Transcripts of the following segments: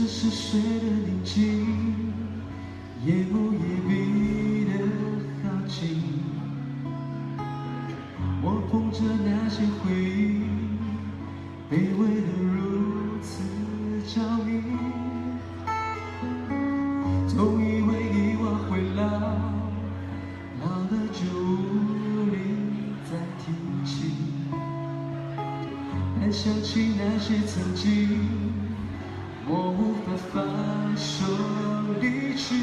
这是谁的宁静，夜幕也逼得好近。我捧着那些回忆，卑微的如此着迷。总以为遗忘会老，老了就无力再提起。但想起那些曾经，我无法放手离去。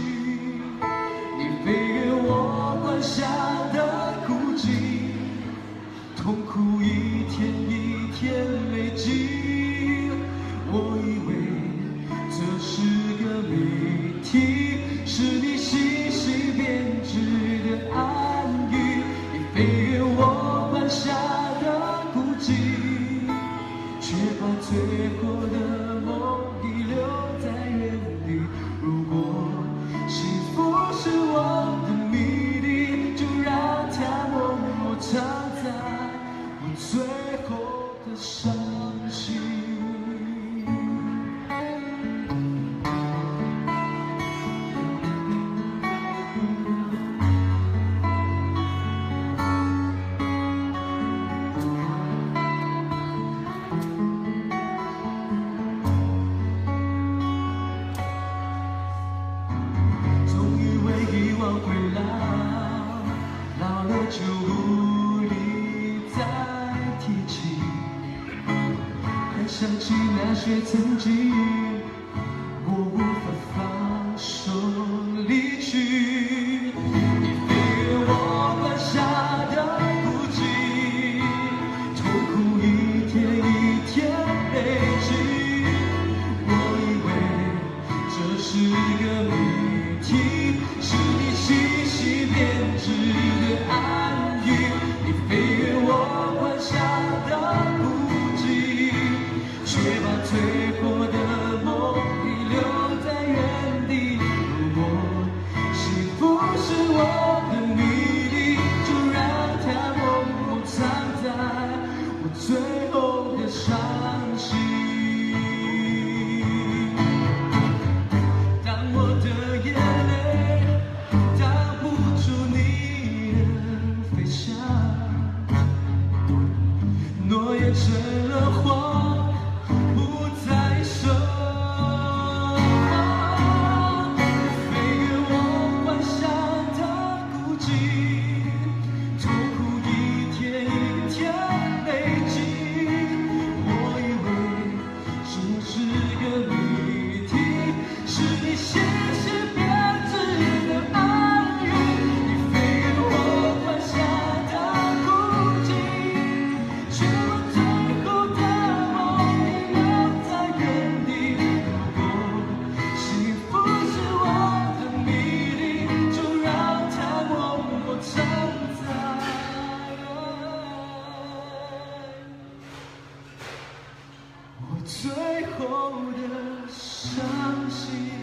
你飞越我关下的孤寂，痛苦一天一天累积。我以为这是个谜题，是你细细编织的暗语。你飞越我关下的孤寂，却把最后的梦遗留在原地。如果幸福是我的谜底，就让它默默藏在我最后的伤心。会老，老了就无力再提起。还想起那些曾经，我无法放手离去。你飞越我关下的孤寂，痛苦一天一天累积。我以为这是个谜题，是你细细编织的暗语。你飞越我关下的孤寂，却把最后的梦遗留在原地。如果幸福是我的谜底，就让它默默藏在我最后的伤心。当我的眼泪挡不住你的飞翔，诺言成了谎，不再守。飞越我关下的孤寂，痛苦一天一天累积。我以为这是个谜题，是你细细编织的暗语。你飞越我关下的孤寂，却把最后的梦遗留在原地。如果幸福是我的谜底，就让它默默藏在我最后的伤心。